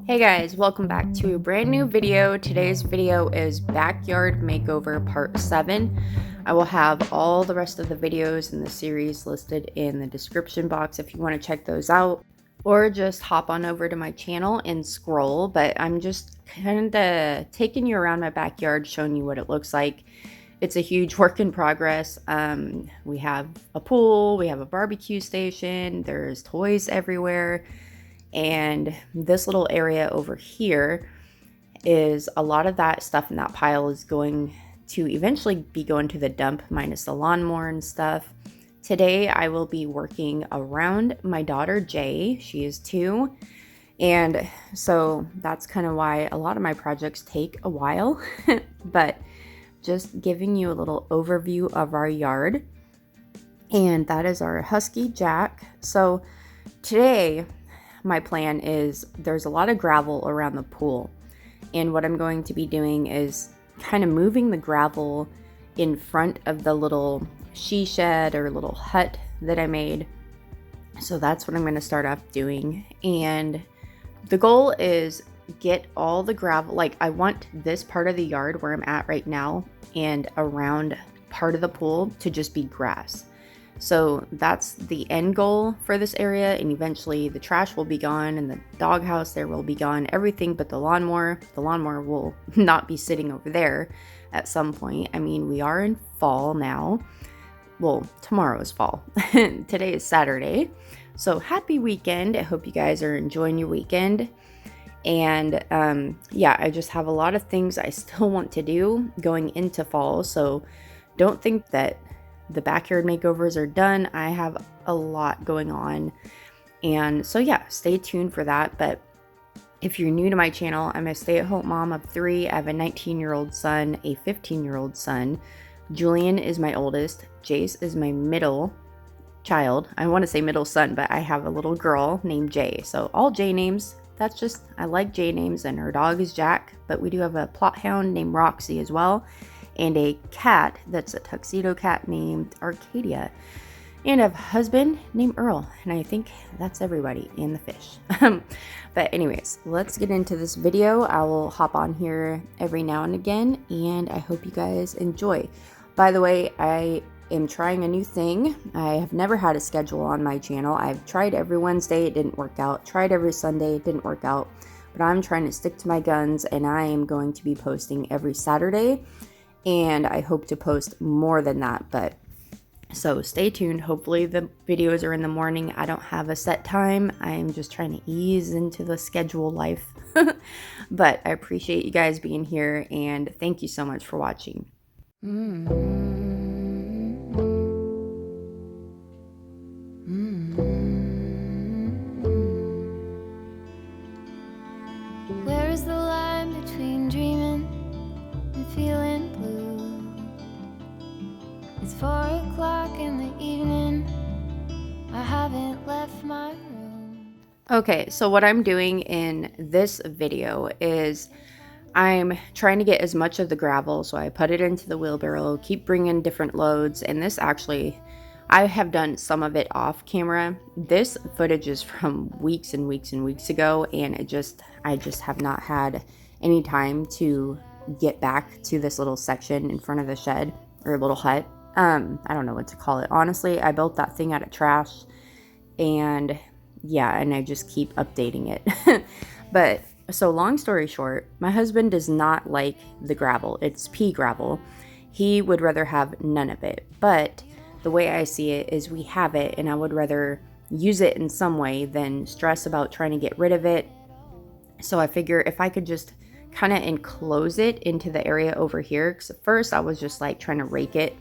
Hey guys, welcome back to a brand new video. Today's video is Backyard Makeover Part 7. I will have all the rest of the videos in the series listed in the description box if you want to check those out. Or just hop on over to my channel and scroll, but I'm just kind of taking you around my backyard, showing you what it looks like. It's a huge work in progress. We have a pool, we have a barbecue station, there's toys everywhere. And this little area over here is a lot of that stuff in that pile is going to eventually be going to the dump, minus the lawnmower and stuff. Today I will be working around my daughter Jay. She is 2, and so that's kind of why a lot of my projects take a while. But just giving you a little overview of our yard, and that is our husky Jack. So today my plan is there's a lot of gravel around the pool, and what I'm going to be doing is kind of moving the gravel in front of the little she shed or little hut that I made. So that's what I'm going to start off doing, and the goal is get all the gravel. Like, I want this part of the yard where I'm at right now and around part of the pool to just be grass. So that's the end goal for this area, and eventually the trash will be gone and the doghouse there will be gone, everything but the lawnmower. The lawnmower will not be sitting over there at some point. I mean, we are in fall now. Well, tomorrow is fall. Today is Saturday. So happy weekend. I hope you guys are enjoying your weekend. And yeah, I just have a lot of things I still want to do going into fall. So don't think that the backyard makeovers are done. I have a lot going on, and so yeah, stay tuned for that. But if you're new to my channel, I'm a stay-at-home mom of 3. I have a 19-year-old son, a 15-year-old son. Julian is my oldest. Jace is my middle child. I want to say middle son, but I have a little girl named Jay. So all J names. That's just, I like J names, and her dog is Jack, but we do have a plot hound named Roxy as well, and a cat that's a tuxedo cat named Arcadia, and I have a husband named Earl, and I think that's everybody, and the fish. But anyways, let's get into this video. I will hop on here every now and again, and I hope you guys enjoy. By the way, I am trying a new thing. I have never had a schedule on my channel. I've tried every Wednesday, it didn't work out. Tried every Sunday, it didn't work out. But I'm trying to stick to my guns, and I am going to be posting every Saturday. And I hope to post more than that, but so stay tuned. Hopefully the videos are in the morning. I don't have a set time. I'm just trying to ease into the schedule life. But I appreciate you guys being here, and thank you so much for watching. Where is the line between dreaming and feeling blue? It's 4 o'clock in the evening. I haven't left my room. Okay, so what I'm doing in this video is I'm trying to get as much of the gravel, so I put it into the wheelbarrow, keep bringing different loads, and this actually, I have done some of it off camera. This footage is from weeks and weeks and weeks ago, and I just have not had any time to get back to this little section in front of the shed, or little hut. I don't know what to call it. Honestly, I built that thing out of trash, and yeah, and I just keep updating it. But so long story short, my husband does not like the gravel. It's pea gravel. He would rather have none of it. But the way I see it is we have it, and I would rather use it in some way than stress about trying to get rid of it. So I figure if I could just kind of enclose it into the area over here, because at first I was just like trying to rake it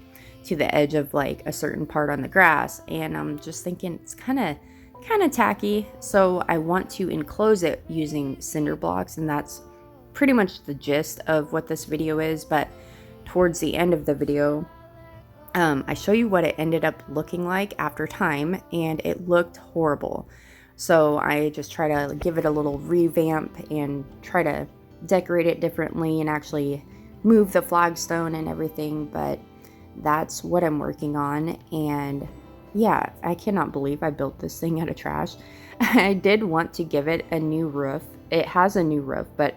to the edge of like a certain part on the grass, and I'm just thinking it's kind of tacky. So I want to enclose it using cinder blocks, and that's pretty much the gist of what this video is. But towards the end of the video, I show you what it ended up looking like after time, and it looked horrible. So I just try to give it a little revamp and try to decorate it differently and actually move the flagstone and everything. But that's what I'm working on, and yeah, I cannot believe I built this thing out of trash. I did want to give it a new roof it has a new roof, but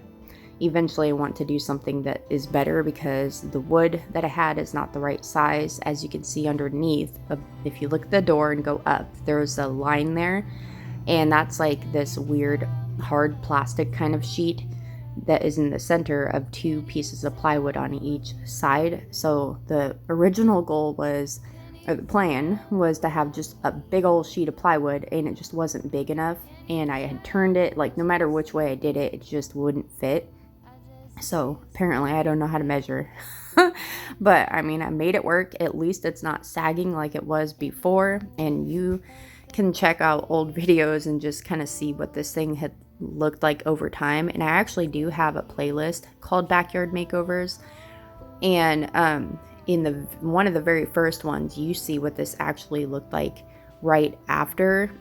eventually I want to do something that is better because the wood that I had is not the right size. As you can see underneath, if you look at the door and go up, there's a line there, and that's like this weird hard plastic kind of sheet that is in the center of 2 pieces of plywood on each side. So the original goal was, or the plan was, to have just a big old sheet of plywood, and it just wasn't big enough, and I had turned it, like no matter which way I did it, it just wouldn't fit. So apparently I don't know how to measure. But I mean, I made it work. At least it's not sagging like it was before, and you can check out old videos and just kind of see what this thing had looked like over time. And I actually do have a playlist called Backyard Makeovers, and in the one of the very first ones, you see what this actually looked like right after,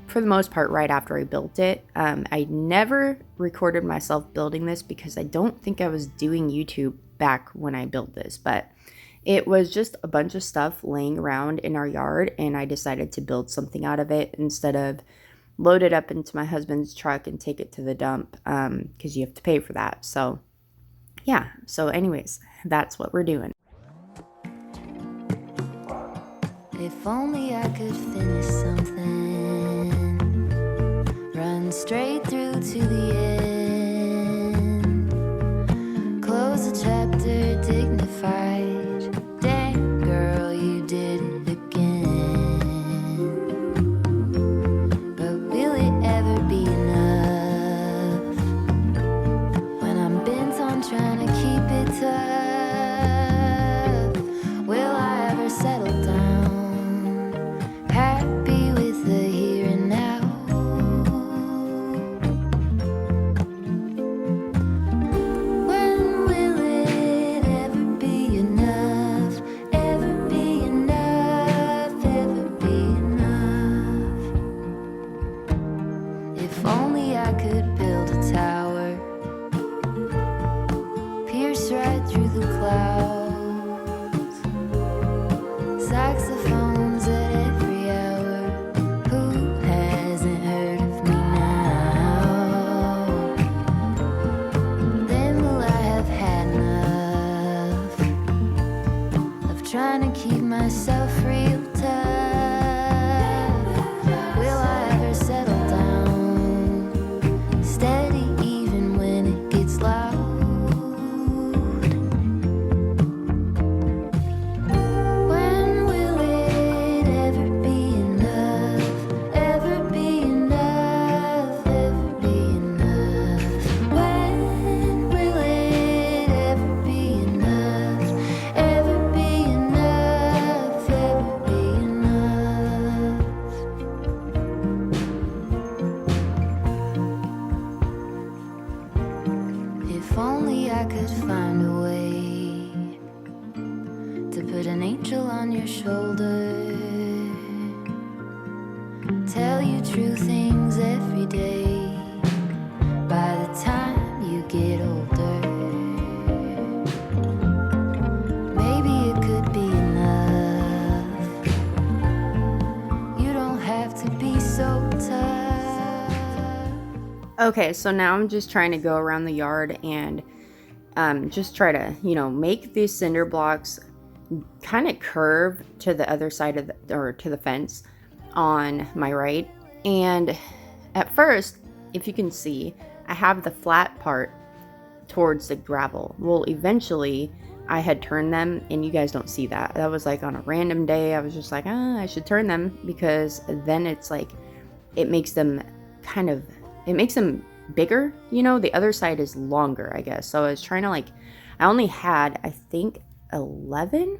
for the most part, right after I built it. I never recorded myself building this because I don't think I was doing YouTube back when I built this, but it was just a bunch of stuff laying around in our yard, and I decided to build something out of it instead of load it up into my husband's truck and take it to the dump, because you have to pay for that. So yeah, so anyways, that's what we're doing. If only I could finish something, run straight through to the end, close the chapter dignified. Dang girl, you did it again. But will it ever be enough when I'm bent on trying to keep it tough? Will I ever settle down, happy with the here and now? When will it ever be enough? Ever be enough? Ever be enough? If only I could build a tower, pierce right through the clouds, saxophones at every hour. Who hasn't heard of me now? Then will I have had enough of trying to keep myself real tough? Will I ever settle down, steady even when it gets loud? When will it ever be enough? Ever be enough? Ever be enough? When will it ever be enough? Ever be enough? Ever be enough? If only I could find a way to put an angel on your shoulder, tell you true things every day. By the time you get older, maybe it could be enough. You don't have to be so tough. Okay, so now I'm just trying to go around the yard and just try to, make these cinder blocks kind of curve to the other side of or to the fence on my right. And at first, if you can see, I have the flat part towards the gravel. Well, eventually I had turned them, and you guys don't see that. That was like on a random day. I was just like, I should turn them, because then it's like, it makes them bigger, the other side is longer, I guess. So I was trying to I only had, I think, 11.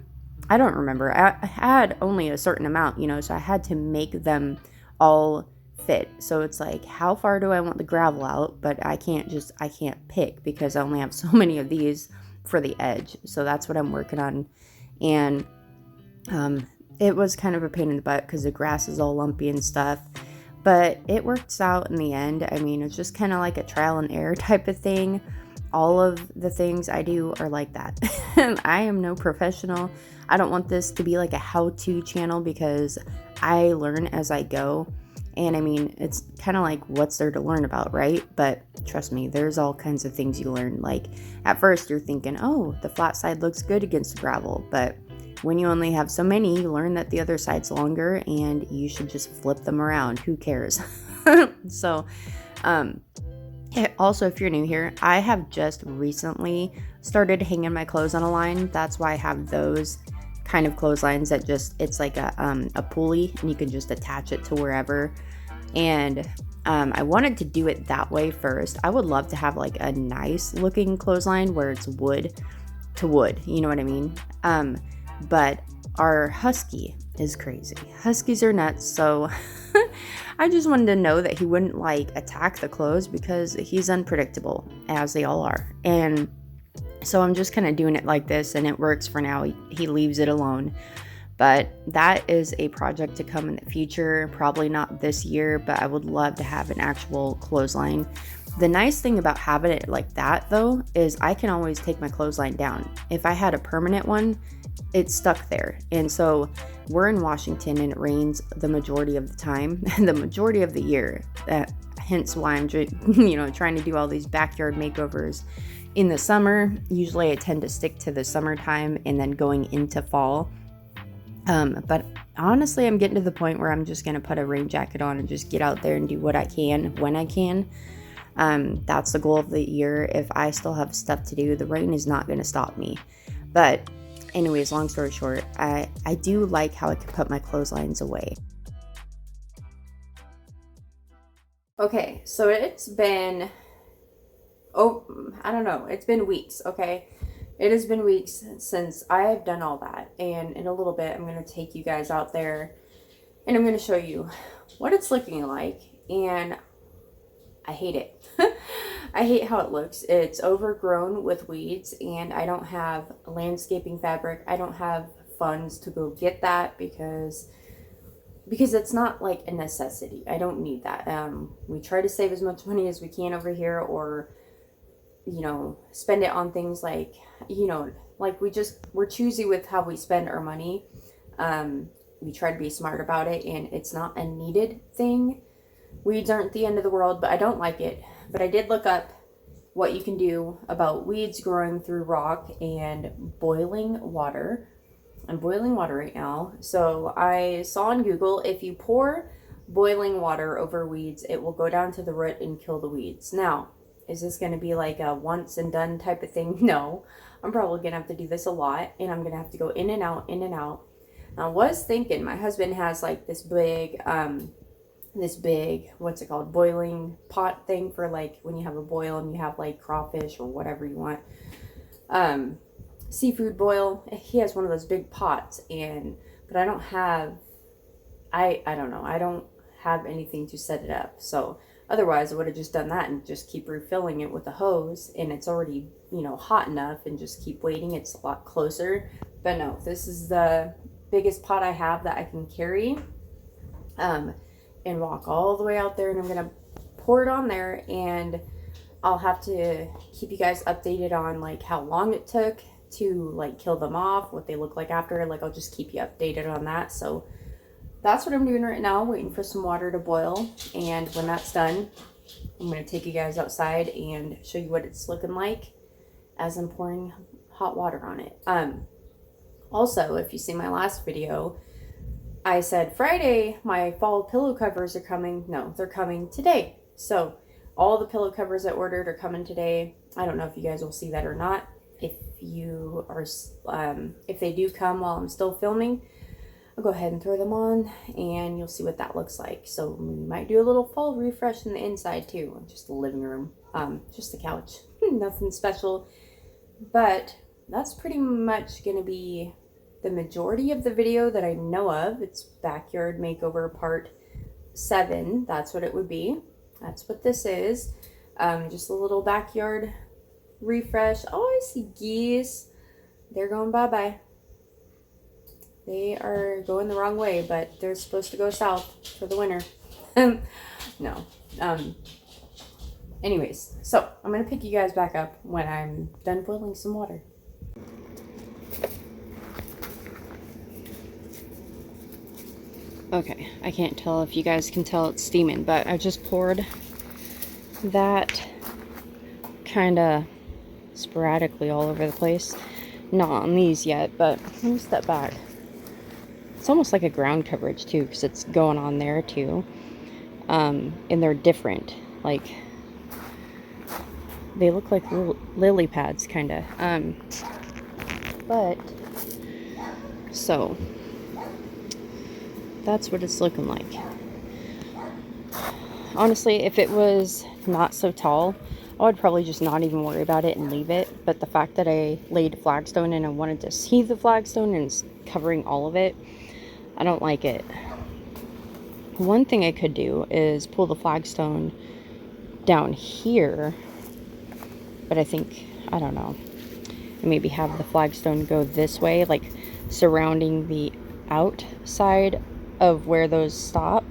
I don't remember. I had only a certain amount, so I had to make them all fit. So it's like, how far do I want the gravel out? But I can't pick, because I only have so many of these for the edge. So that's what I'm working on. And it was kind of a pain in the butt because the grass is all lumpy and stuff. But it works out in the end. I mean, it's just kind of like a trial and error type of thing. All of the things I do are like that. I am no professional. I don't want this to be like a how-to channel, because I learn as I go. And I mean, it's kind of like, what's there to learn about, right? But trust me, there's all kinds of things you learn. Like at first you're thinking, oh, the flat side looks good against the gravel. But when you only have so many, you learn that the other side's longer and you should just flip them around. Who cares? So, also, if you're new here, I have just recently started hanging my clothes on a line. That's why I have those kind of clotheslines that just, it's like a pulley and you can just attach it to wherever. And I wanted to do it that way first. I would love to have like a nice looking clothesline where it's wood to wood, you know what I mean? But our husky is crazy. Huskies are nuts, so I just wanted to know that he wouldn't like attack the clothes because he's unpredictable, as they all are. And so I'm just kind of doing it like this, and it works for now. He leaves it alone. But that is a project to come in the future, probably not this year, but I would love to have an actual clothesline. The nice thing about having it like that, though, is I can always take my clothesline down. If I had a permanent one, it's stuck there. And so we're in Washington and it rains the majority of the time, the majority of the year. Hence why I'm trying to do all these backyard makeovers in the summer. Usually I tend to stick to the summertime and then going into fall. But honestly, I'm getting to the point where I'm just going to put a rain jacket on and just get out there and do what I can when I can. That's the goal of the year. If I still have stuff to do, the rain is not going to stop me. But anyways, long story short, I do like how I can put my clotheslines away. Okay, so it's been, it's been weeks, okay? It has been weeks since I have done all that. And in a little bit, I'm going to take you guys out there and I'm going to show you what it's looking like. And I hate it. I hate how it looks. It's overgrown with weeds and I don't have landscaping fabric. I don't have funds to go get that because it's not like a necessity. I don't need that. We try to save as much money as we can over here, or spend it on things like, like we're choosy with how we spend our money. We try to be smart about it, and it's not a needed thing. Weeds aren't the end of the world, but I don't like it. But I did look up what you can do about weeds growing through rock and boiling water. I'm boiling water right now. So I saw on Google, if you pour boiling water over weeds, it will go down to the root and kill the weeds. Now, is this going to be like a once and done type of thing? No. I'm probably going to have to do this a lot, and I'm going to have to go in and out, in and out. Now, I was thinking, my husband has like this big, what's it called, boiling pot thing for like when you have a boil and you have like crawfish or whatever you want, seafood boil. He has one of those big pots, but I don't have, I don't know, I don't have anything to set it up. So otherwise I would have just done that and just keep refilling it with a hose, and it's already, hot enough, and just keep waiting. It's a lot closer. But no, this is the biggest pot I have that I can carry, and walk all the way out there, and I'm going to pour it on there, and I'll have to keep you guys updated on like how long it took to like kill them off, what they look like after. Like I'll just keep you updated on that. So that's what I'm doing right now, waiting for some water to boil. And when that's done, I'm going to take you guys outside and show you what it's looking like as I'm pouring hot water on it. Also, if you see my last video, I said Friday my fall pillow covers are coming. No, they're coming today. So all the pillow covers I ordered are coming today. I don't know if you guys will see that or not. If you are, if they do come while I'm still filming, I'll go ahead and throw them on, and you'll see what that looks like. So we might do a little fall refresh in the inside too, just the living room, just the couch, nothing special. But that's pretty much gonna be the majority of the video that I know of. It's Backyard Makeover Part 7. That's what it would be. That's what this is. Just a little backyard refresh. Oh, I see geese. They're going bye-bye. They are going the wrong way, but they're supposed to go south for the winter. No. Anyways, so I'm going to pick you guys back up when I'm done boiling some water. Okay, I can't tell if you guys can tell it's steaming, but I just poured that kind of sporadically all over the place. Not on these yet, but let me step back. It's almost like a ground coverage too, because it's going on there too. And they're different. Like, they look like little lily pads, kind of. But, so, that's what it's looking like. Honestly, if it was not so tall, I would probably just not even worry about it and leave it. But the fact that I laid flagstone and I wanted to see the flagstone and it's covering all of it, I don't like it. One thing I could do is pull the flagstone down here, but I think, I don't know, maybe have the flagstone go this way, like surrounding the outside of where those stop.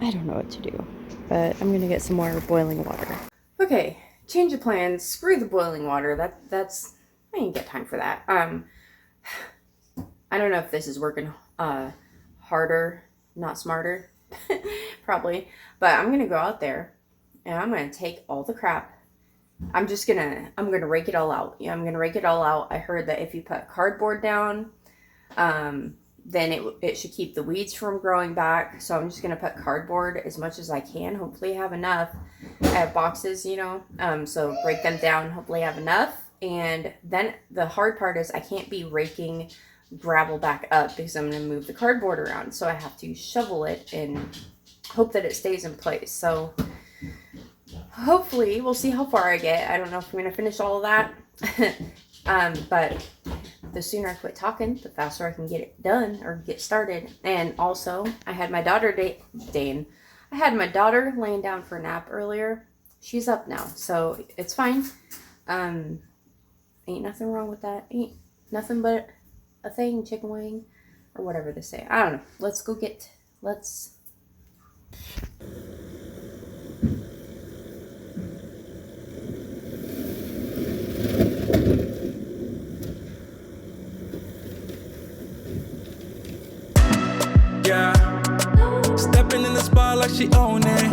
I don't know what to do, but I'm gonna get some more boiling water. Okay, change of plans. Screw the boiling water. That's I ain't got time for that. I don't know if this is working harder, not smarter, probably. But I'm gonna go out there and I'm gonna take all the crap. I'm gonna rake it all out. Yeah, I'm gonna rake it all out. I heard that if you put cardboard down, then it should keep the weeds from growing back. So I'm just gonna put cardboard as much as I can. Hopefully I have enough. I have boxes, you know, so break them down. Hopefully I have enough. And then the hard part is I can't be raking gravel back up because I'm going to move the cardboard around. So I have to shovel it and hope that it stays in place. So hopefully we'll see how far I get. I don't know if I'm going to finish all of that. But the sooner I quit talking, the faster I can get it done or get started. And also I had my daughter I had my daughter laying down for a nap earlier. She's up now, so it's fine. Ain't nothing wrong with that. Ain't nothing but a thing, chicken wing, or whatever they say. I don't know. Let's go get, Yeah, stepping in the spot like she own it.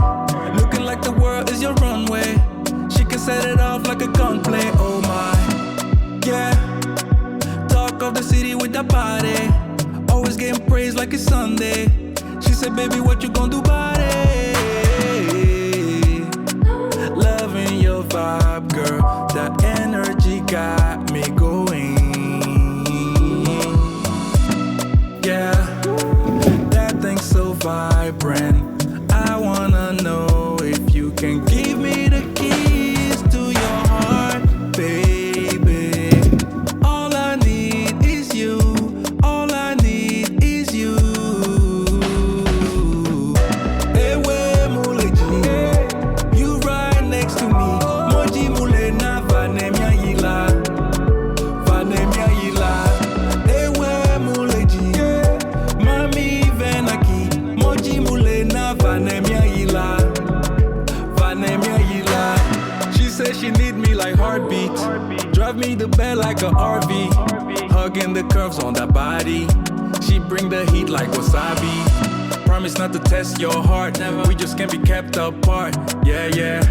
Looking like the world is your runway. She can set it off like a gunplay. Oh my, yeah. Talk of the city with that body. Always getting praised like it's Sunday. She said, baby, what you gonna do about it? Loving your vibe, girl. That energy got me going. Yeah, that thing's so vibrant. I wanna know if you can give me the keys to your heart, baby. All I need is you. All I need is you. Ewe muleji, you right next to me. Moji mule na vanemia yila, vanemia yila. Ewe muleji, mami venaki. Moji mule na vanemia yila, vanemia yila. She says she need me like heartbeat. Drive me the bed like a RV. Hugging the curves on that body. She bring the heat like wasabi. Promise not to test your heart. We just can't be kept apart. Yeah, yeah.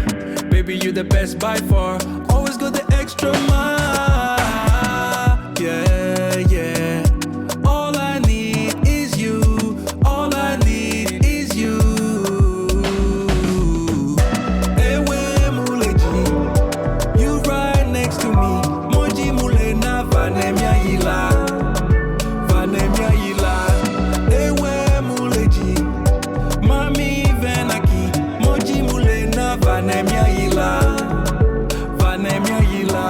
Baby, you the best by far. Always go the extra mile. Yeah, yeah. All I need is you. All I need is you. Ewe muleji, you right next to me. Moji mule na vanemia yila, vanemia yila. Ewe muleji, mami venaki. Moji mule na vanemia yila, vanemia yila.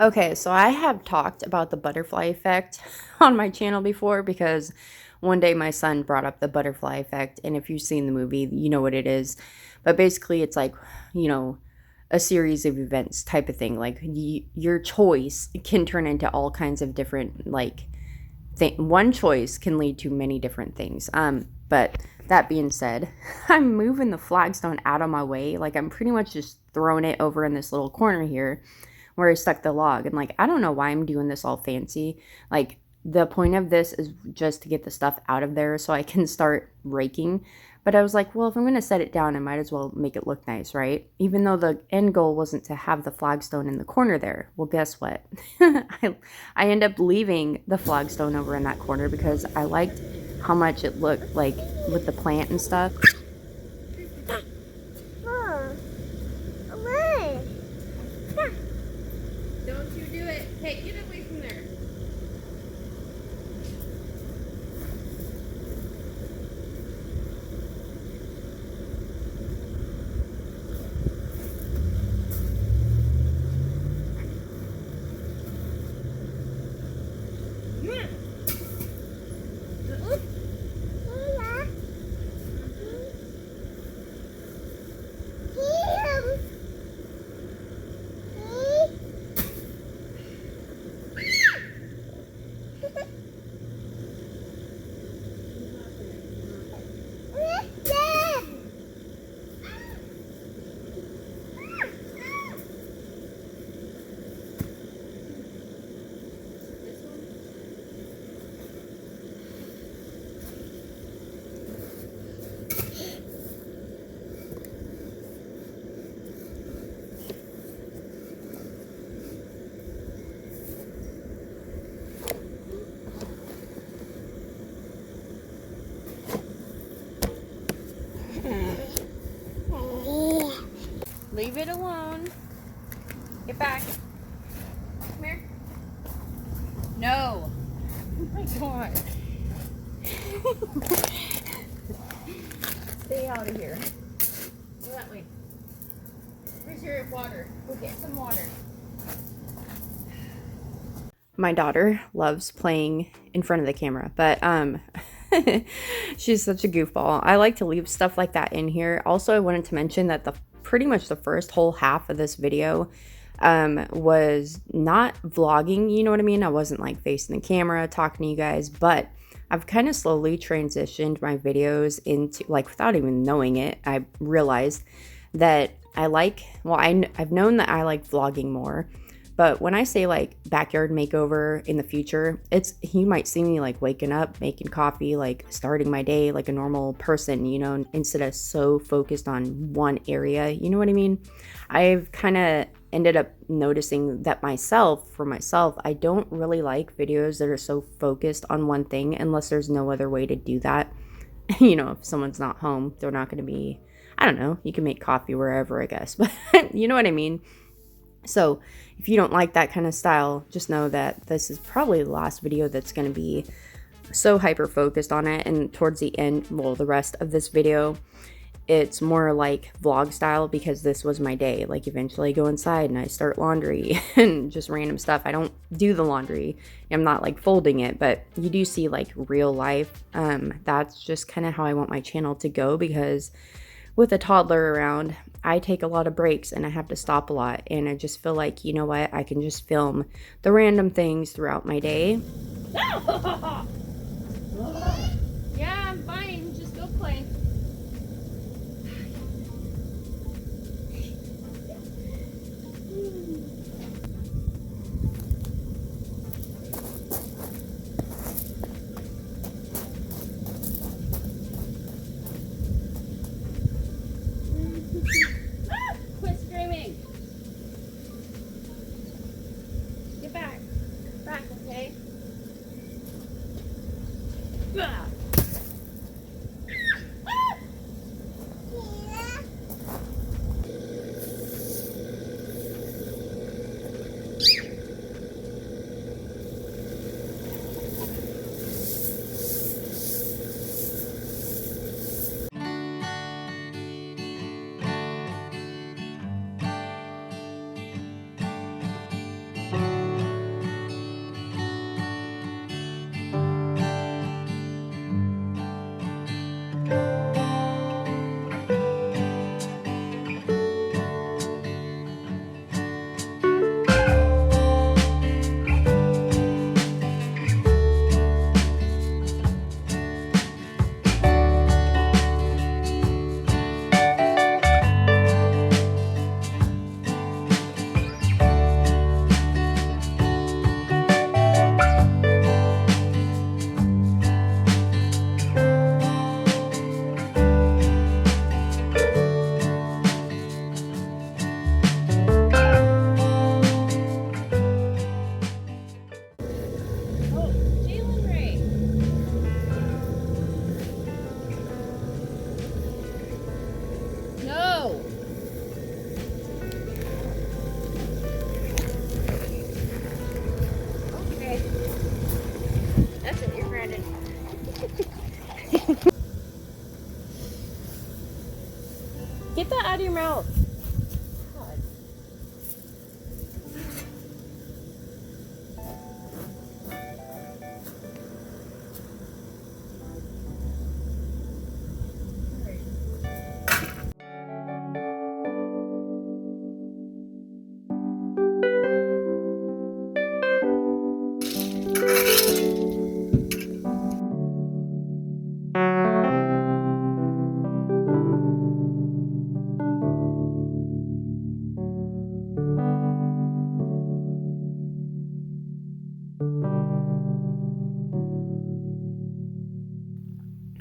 Okay, so I have talked about the butterfly effect on my channel before because one day my son brought up the butterfly effect, and if you've seen the movie, you know what it is. But basically, it's like, you know, a series of events type of thing. Like your choice can turn into all kinds of different like one choice can lead to many different things. But that being said, I'm moving the flagstone out of my way. Like I'm pretty much just throwing it over in this little corner here where I stuck the log. And like, I don't know why I'm doing this all fancy. Like the point of this is just to get the stuff out of there so I can start raking. But I was like, well, if I'm going to set it down, I might as well make it look nice, right? Even though the end goal wasn't to have the flagstone in the corner there. Well, guess what? I end up leaving the flagstone over in that corner because I liked how much it looked like with the plant and stuff. Don't you do it. Hey, get away from there. Leave it alone. Get back. Come here. No. Oh my god. Stay out of here. Go that way. Where's your water? Go get some water. My daughter loves playing in front of the camera, but she's such a goofball. I like to leave stuff like that in here. Also, I wanted to mention that pretty much the first whole half of this video was not vlogging, you know what I mean? I wasn't like facing the camera talking to you guys, but I've kind of slowly transitioned my videos into, like, without even knowing it, I realized that I like, well, I've known that I like vlogging more. But when I say like backyard makeover in the future, you might see me like waking up, making coffee, like starting my day like a normal person, you know, instead of so focused on one area, you know what I mean? I've kind of ended up noticing that for myself, I don't really like videos that are so focused on one thing unless there's no other way to do that. You know, if someone's not home, they're not going to be, I don't know, you can make coffee wherever, I guess, but you know what I mean? So if you don't like that kind of style, just know that this is probably the last video that's going to be so hyper focused on it. And towards the end, well, the rest of this video, it's more like vlog style because this was my day. Like eventually I go inside and I start laundry and just random stuff. I don't do the laundry. I'm not like folding it, but you do see like real life. That's just kind of how I want my channel to go because with a toddler around, I take a lot of breaks and I have to stop a lot. And I just feel like, you know what, I can just film the random things throughout my day. Yeah, I'm fine. Just go play. Quit screaming. Get back. Back, okay? Ah. your mouth. God.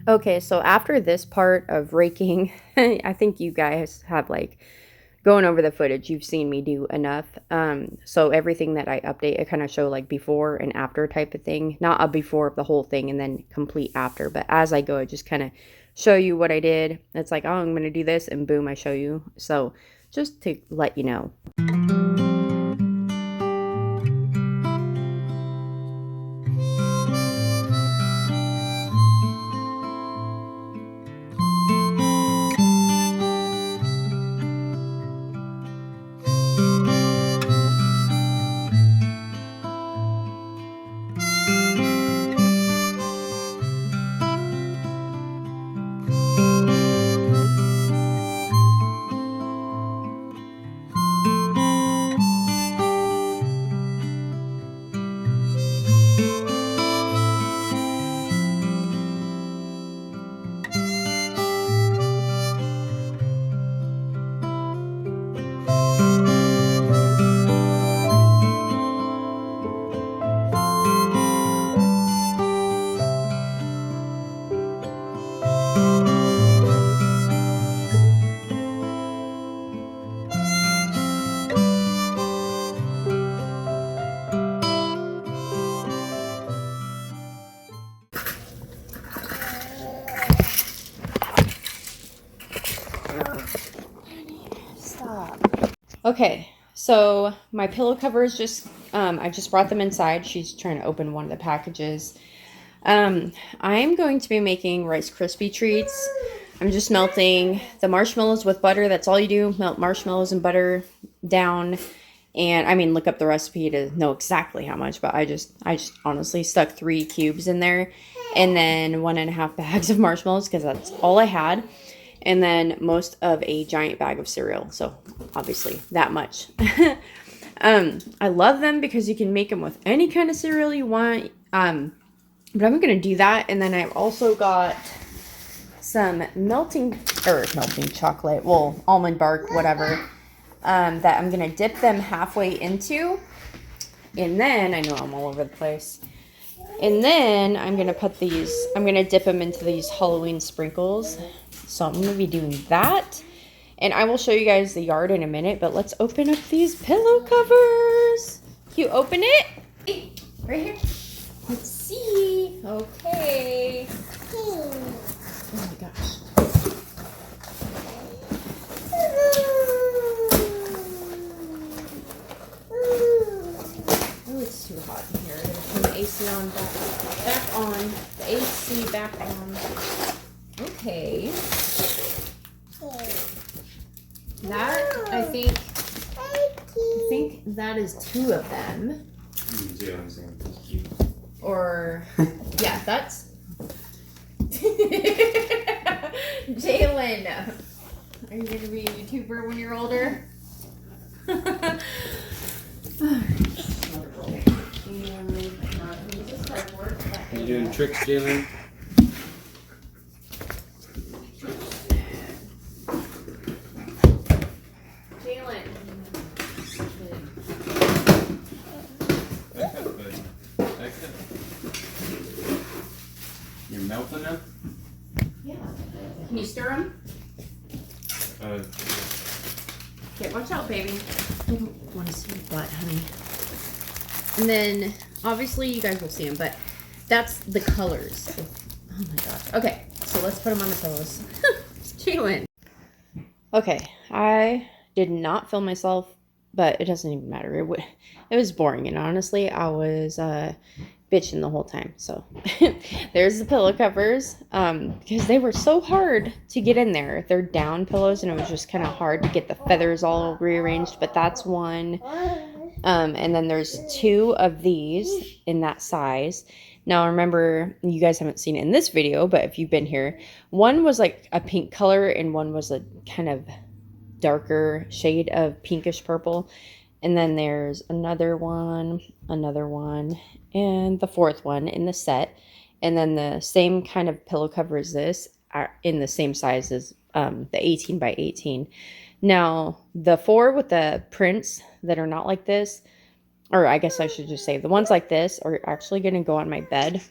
Okay, so after this part of raking, I think you guys have like going over the footage. You've seen me do enough. So everything that I update, I kind of show like before and after type of thing. Not a before of the whole thing and then complete after, but as I go, I just kind of show you what I did. It's like, oh, I'm going to do this, and boom, I show you. So just to let you know. Okay, so my pillow covers just, I just brought them inside. She's trying to open one of the packages. I'm going to be making Rice Krispie treats. I'm just melting the marshmallows with butter. That's all you do, melt marshmallows and butter down. And I mean, look up the recipe to know exactly how much, but I just honestly stuck 3 cubes in there, and then 1.5 bags of marshmallows because that's all I had. And then most of a giant bag of cereal. So obviously that much. I love them because you can make them with any kind of cereal you want. But I'm going to do that. And then I've also got some melting chocolate, well, almond bark, whatever, that I'm going to dip them halfway into. And then, I know I'm all over the place. And then I'm going to dip them into these Halloween sprinkles. So I'm going to be doing that. And I will show you guys the yard in a minute, but let's open up these pillow covers. You open it? Hey, right here. Let's see. Okay. Oh my gosh. Oh, it's too hot in here. I'm going to turn the AC on back on. The AC back on. Okay. That, I think that is 2 of them. Or, yeah, that's... Jalen, are you going to be a YouTuber when you're older? Are you doing tricks, Jalen? You're melting them? Yeah. Can you stir them? Okay, watch out, baby. I don't want to see your butt, honey. And then, obviously, you guys will see them, but that's the colors. Oh my gosh. Okay, so let's put them on the pillows. Jalen. Okay, I did not film myself but it doesn't even matter. It was boring, and honestly, I was bitching the whole time. So there's the pillow covers, because they were so hard to get in there. They're down pillows, and it was just kind of hard to get the feathers all rearranged, but that's one. And then there's 2 of these in that size. Now, remember, you guys haven't seen it in this video, but if you've been here, one was like a pink color and one was a kind of darker shade of pinkish purple. And then there's another one, and the 4th one in the set. And then the same kind of pillow cover as this are in the same size as the 18 by 18. Now, the 4 with the prints that are not like this, or I guess I should just say the ones like this are actually going to go on my bed.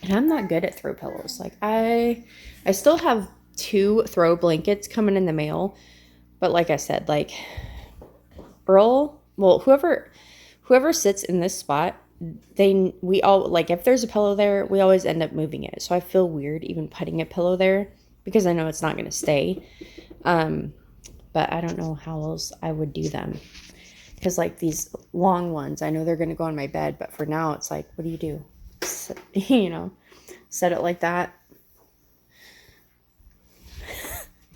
And I'm not good at throw pillows. Like I still have 2 throw blankets coming in the mail. But like I said, like Earl, well, whoever sits in this spot, we all, like, if there's a pillow there, we always end up moving it. So I feel weird even putting a pillow there because I know it's not going to stay. But I don't know how else I would do them. Because, like, these long ones, I know they're going to go on my bed. But for now, it's like, what do you do? You know, set it like that.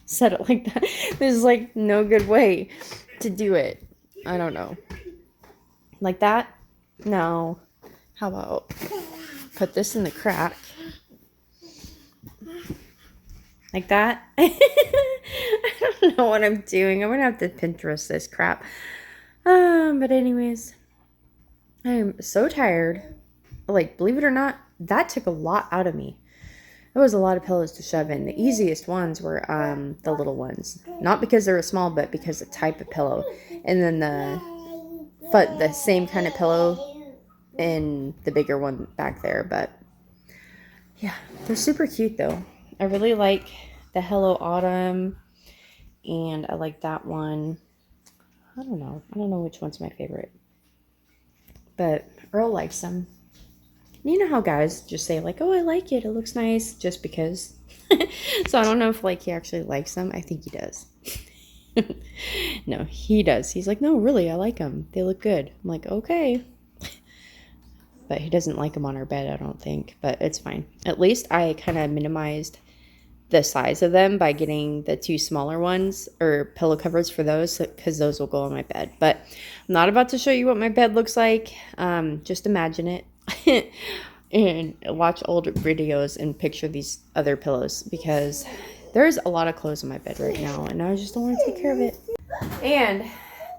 Set it like that. There's, like, no good way to do it. I don't know. Like that? No. How about put this in the crack? Like that? I don't know what I'm doing. I'm going to have to Pinterest this crap. But anyways, I'm so tired. Like, believe it or not, that took a lot out of me. It was a lot of pillows to shove in. The easiest ones were the little ones. Not because they were small, but because the type of pillow. And then the same kind of pillow in the bigger one back there. But yeah, they're super cute though. I really like the Hello Autumn, and I like that one. I don't know which one's my favorite, but Earl likes them. You know how guys just say like, oh, I like it, it looks nice, just because. So I don't know if like he actually likes them. I think he does. No, he does. He's like, no, really, I like them, they look good. I'm like, okay. But he doesn't like them on our bed, I don't think, but it's fine. At least I kind of minimized the size of them by getting the 2 smaller ones, or pillow covers for those, because those will go on my bed. But I'm not about to show you what my bed looks like. Just imagine it and watch old videos and picture these other pillows, because there's a lot of clothes on my bed right now and I just don't want to take care of it. And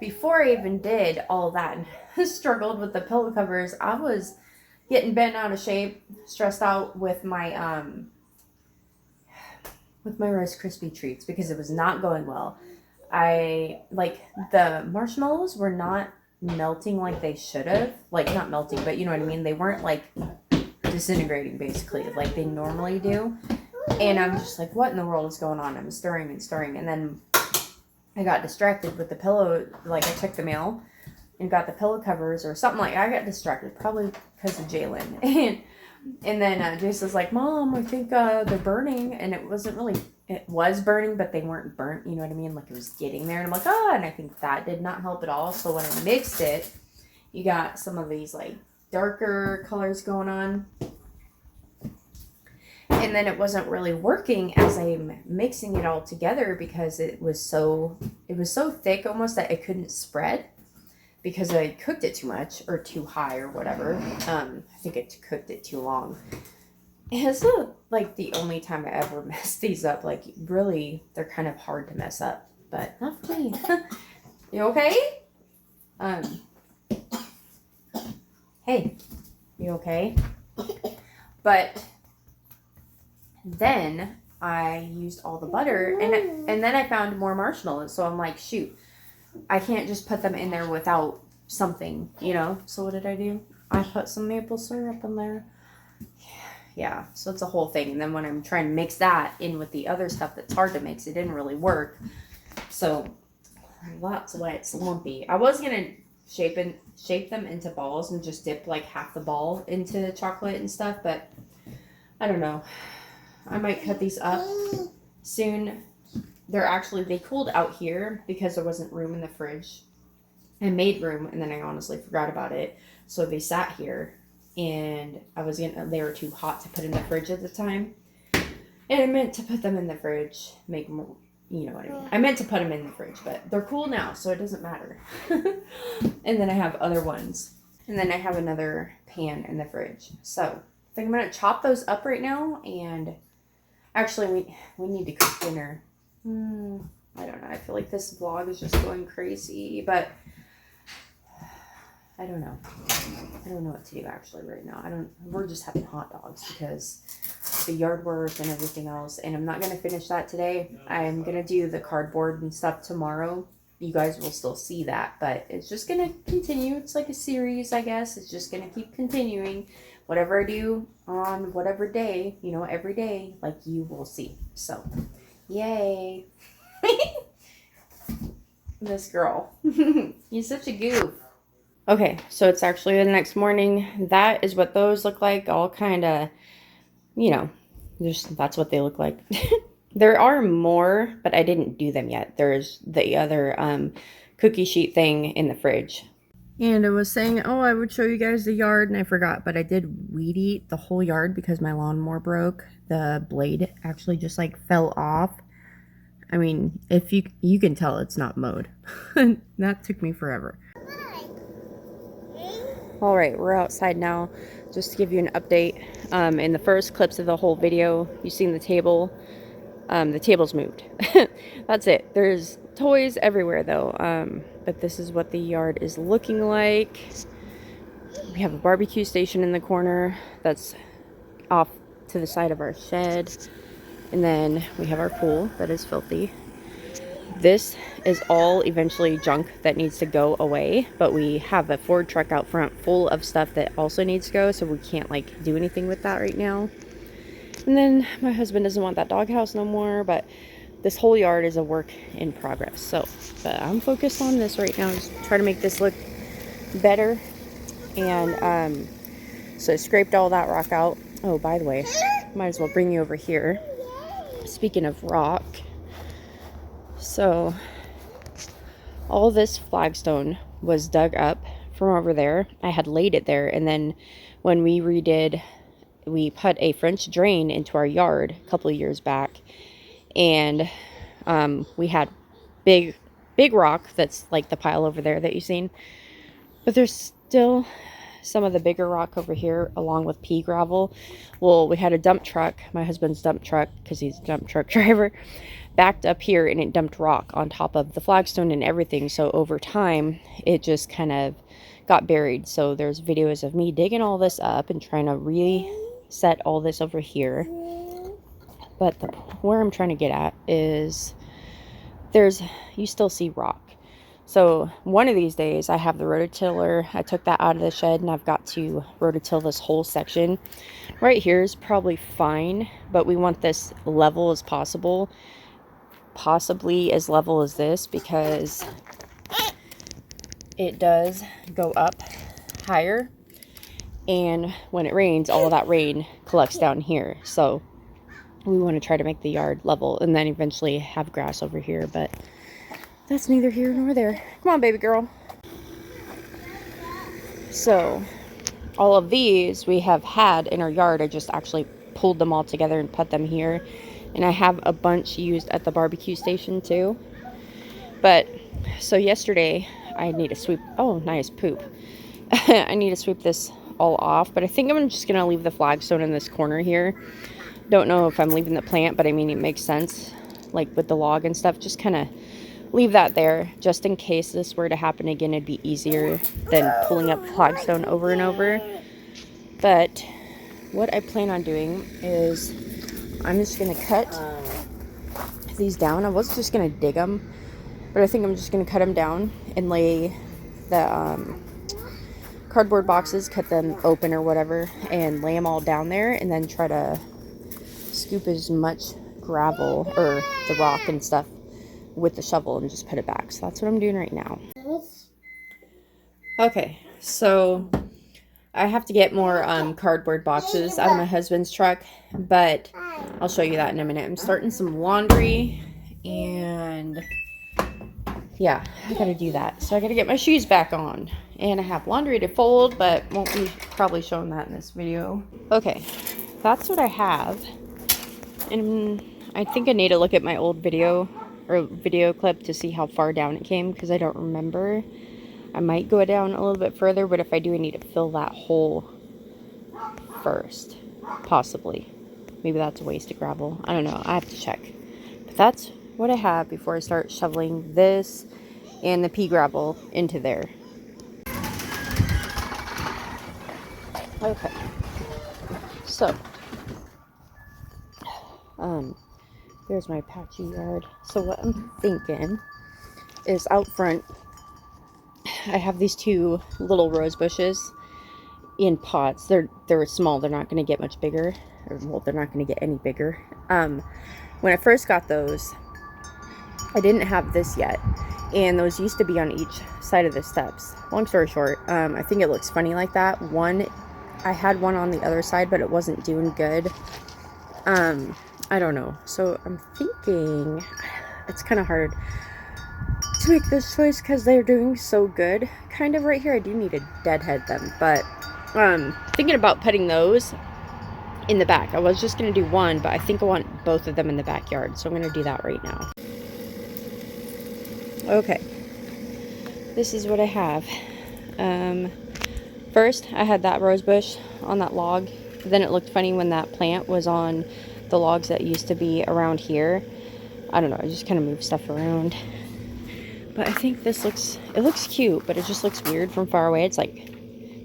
before I even did all that and struggled with the pillow covers, I was getting bent out of shape, stressed out with my Rice Krispie treats, because it was not going well. The marshmallows were not melting like they should have. Like, not melting, but you know what I mean? They weren't like disintegrating basically like they normally do. And I'm just like, what in the world is going on? I'm stirring and stirring, and then I got distracted with the pillow. Like, I checked the mail and got the pillow covers or something. Like, I got distracted probably because of Jalen. And then Jason's like, Mom, I think they're burning. And it wasn't really, it was burning, but they weren't burnt. You know what I mean? Like, it was getting there. And I'm like, oh, and I think that did not help at all. So when I mixed it, you got some of these like darker colors going on. And then it wasn't really working as I'm mixing it all together, because it was so thick almost that it couldn't spread, because I cooked it too much or too high or whatever. I think I cooked it too long. It's like the only time I ever mess these up. Like, really, they're kind of hard to mess up, but not for me. You okay? Hey, you okay? But then I used all the butter, and then I found more marshmallows. So I'm like, shoot, I can't just put them in there without something, you know? So what did I do? I put some maple syrup in there. Yeah, so it's a whole thing. And then when I'm trying to mix that in with the other stuff that's hard to mix, it didn't really work. So that's why it's lumpy. I was going to shape them into balls and just dip like half the ball into chocolate and stuff, but I don't know. I might cut these up soon. They cooled out here because there wasn't room in the fridge I made room, and then I honestly forgot about it. So they sat here, and they were too hot to put in the fridge at the time. And I meant to put them in the fridge, make more, you know what I mean. I meant to put them in the fridge, but they're cool now, so it doesn't matter. And then I have other ones. And then I have another pan in the fridge. So I think I'm going to chop those up right now. And actually, we need to cook dinner. I don't know. I feel like this vlog is just going crazy, but I don't know. I don't know what to do actually right now. We're just having hot dogs because the yard work and everything else. And I'm not going to finish that today. I'm going to do the cardboard and stuff tomorrow. You guys will still see that, but it's just going to continue. It's like a series, I guess. It's just going to keep continuing. Whatever I do on whatever day, you know, every day, like you will see. So, yay. This girl. You're such a goof. Okay, so it's actually the next morning. That is what those look like. All kind of, you know, that's what they look like. There are more, but I didn't do them yet. There's the other cookie sheet thing in the fridge. And I was saying, oh, I would show you guys the yard, and I forgot, but I did weed eat the whole yard because my lawnmower broke. The blade actually just like fell off. I mean, if you can tell it's not mowed. That took me forever. All right, we're outside now. Just to give you an update, in the first clips of the whole video, you've seen the table. The table's moved. That's it. There's toys everywhere though. But this is what the yard is looking like. We have a barbecue station in the corner that's off to the side of our shed. And then we have our pool that is filthy. This is all eventually junk that needs to go away, but we have a Ford truck out front full of stuff that also needs to go, so we can't like do anything with that right now. And then my husband doesn't want that doghouse no more, but this whole yard is a work in progress. So, but I'm focused on this right now, just try to make this look better. And so I scraped all that rock out. Oh, by the way, might as well bring you over here. Speaking of rock, so all this flagstone was dug up from over there. I had laid it there, and then when we redid, we put a French drain into our yard a couple of years back, and we had big rock that's like the pile over there that you've seen, but there's still some of the bigger rock over here along with pea gravel. Well, we had a dump truck, my husband's dump truck, because he's a dump truck driver, backed up here, and it dumped rock on top of the flagstone and everything. So over time it just kind of got buried. So there's videos of me digging all this up and trying to reset all this over here. But where I'm trying to get at is you still see rock. So one of these days I have the rototiller. I took that out of the shed, and I've got to rototill this whole section. Right here is probably fine, but we want this level as possible. Possibly as level as this, because it does go up higher. And when it rains, all of that rain collects down here. So we want to try to make the yard level, and then eventually have grass over here, but that's neither here nor there. Come on, baby girl. So all of these we have had in our yard. I just actually pulled them all together and put them here. And I have a bunch used at the barbecue station too. But so yesterday I need to sweep. Oh, nice poop. I need to sweep this all off, but I think I'm just gonna leave the flagstone in this corner here. Don't know if I'm leaving the plant, but I mean, it makes sense, like with the log and stuff. Just kind of leave that there just in case this were to happen again. It'd be easier than pulling up flagstone over and over. But what I plan on doing is I'm just gonna cut these down. I was just gonna dig them, but I think I'm just gonna cut them down and lay the cardboard boxes, cut them open or whatever, and lay them all down there, and then try to scoop as much gravel or the rock and stuff with the shovel and just put it back. So that's what I'm doing right now. Okay, so I have to get more cardboard boxes out of my husband's truck, but I'll show you that in a minute. I'm starting some laundry, and yeah, I gotta do that. So I gotta get my shoes back on. And I have laundry to fold, but won't be probably showing that in this video. Okay, that's what I have. And I think I need to look at my old video clip to see how far down it came, because I don't remember. I might go down a little bit further, but if I do, I need to fill that hole first. Possibly. Maybe that's a waste of gravel. I don't know. I have to check. But that's what I have before I start shoveling this and the pea gravel into there. Okay. So, there's my patchy yard. So what I'm thinking is out front, I have these two little rose bushes in pots. They're small. They're not going to get much bigger. Well, they're not going to get any bigger. When I first got those, I didn't have this yet, and those used to be on each side of the steps. Long story short, I think it looks funny like that. I had one on the other side, but it wasn't doing good. I don't know. So I'm thinking it's kind of hard to make this choice because they're doing so good. Kind of right here, I do need to deadhead them, but thinking about putting those in the back. I was just going to do one, but I think I want both of them in the backyard, so I'm going to do that right now. Okay, this is what I have. First, I had that rose bush on that log. Then it looked funny when that plant was on the logs that used to be around here. I don't know, I just kind of moved stuff around. But I think this looks cute, but it just looks weird from far away. It's like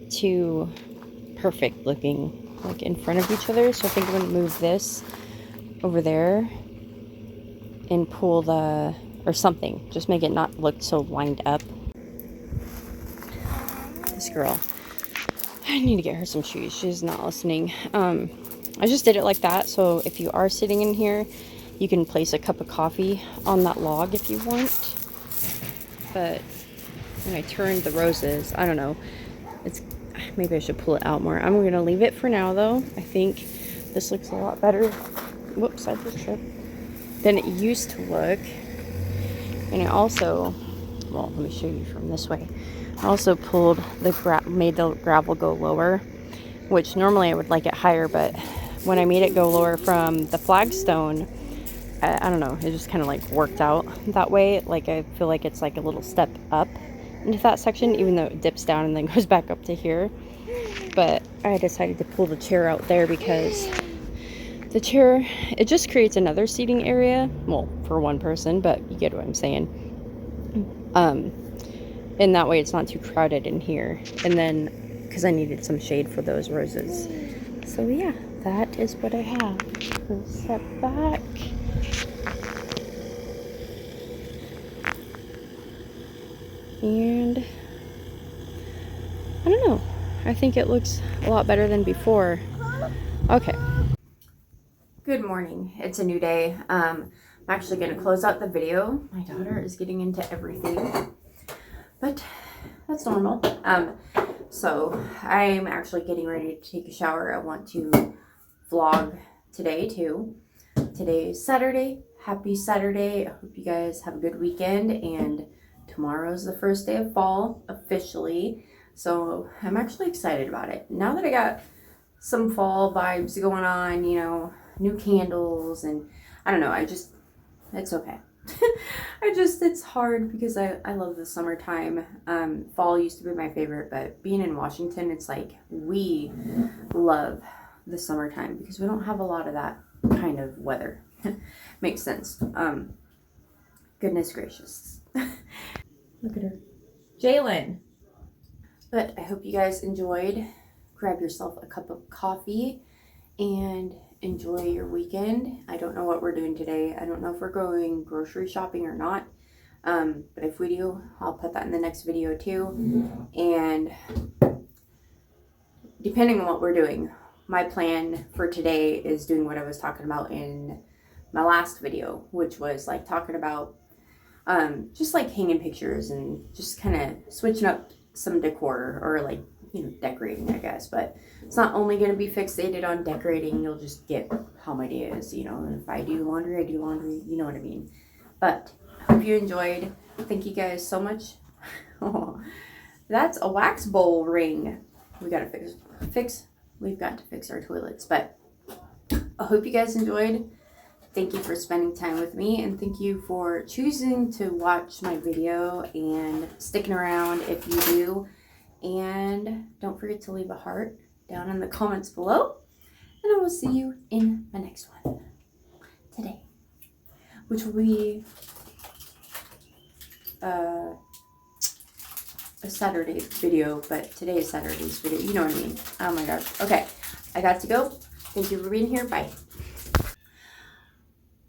too perfect looking, like in front of each other. So I think I'm going to move this over there and pull or something. Just make it not look so lined up. This girl, I need to get her some shoes. She's not listening. I just did it like that. So if you are sitting in here, you can place a cup of coffee on that log if you want. But when I turned the roses, I don't know. Maybe I should pull it out more. I'm going to leave it for now, though. I think this looks a lot better. Whoops, I just tripped. Than it used to look. And I also, well, let me show you from this way. I also pulled made the gravel go lower, which normally I would like it higher, but when I made it go lower from the flagstone, I don't know, it just kind of like worked out that way. Like I feel like it's like a little step up into that section, even though it dips down and then goes back up to here. But I decided to pull the chair out there because the chair, it just creates another seating area. Well, for one person, but you get what I'm saying. And that way it's not too crowded in here. And then, because I needed some shade for those roses. So yeah, that is what I have. We'll step back. And I don't know. I think it looks a lot better than before. Okay. Good morning. It's a new day. I'm actually going to close out the video. My daughter is getting into everything, but that's normal. So I'm actually getting ready to take a shower. I want to vlog today too. Today is Saturday. Happy Saturday. I hope you guys have a good weekend, and tomorrow's the first day of fall officially. So I'm actually excited about it. Now that I got some fall vibes going on, you know, new candles, and I don't know, it's okay. It's hard because I love the summertime. Fall used to be my favorite, but being in Washington, it's like we love the summertime because we don't have a lot of that kind of weather. Makes sense. Goodness gracious. Look at her. Jalen. But I hope you guys enjoyed. Grab yourself a cup of coffee and enjoy your weekend. I don't know what we're doing today. I don't know if we're going grocery shopping or not. But if we do, I'll put that in the next video too. And depending on what we're doing, my plan for today is doing what I was talking about in my last video, which was like talking about just like hanging pictures and just kind of switching up some decor, or like, you know, decorating, I guess. But it's not only going to be fixated on decorating. You'll just get how my day is, you know. And if I do laundry, I do laundry. You know what I mean. But I hope you enjoyed. Thank you guys so much. That's a wax bowl ring. We gotta fix. We've got to fix our toilets, but I hope you guys enjoyed. Thank you for spending time with me, and thank you for choosing to watch my video and sticking around if you do. And don't forget to leave a heart down in the comments below, and I will see you in my next one today, which will be a Saturday video, but today is Saturday's video. You know what I mean. Oh my gosh. Okay, I got to go. Thank you for being here. Bye.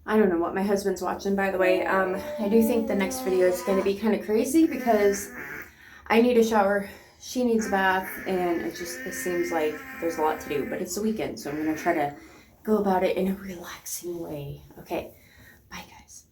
I don't know what my husband's watching, by the way. I do think the next video is going to be kind of crazy because I need a shower, she needs a bath, and it seems like there's a lot to do. But it's the weekend, so I'm going to try to go about it in a relaxing way. Okay, bye guys.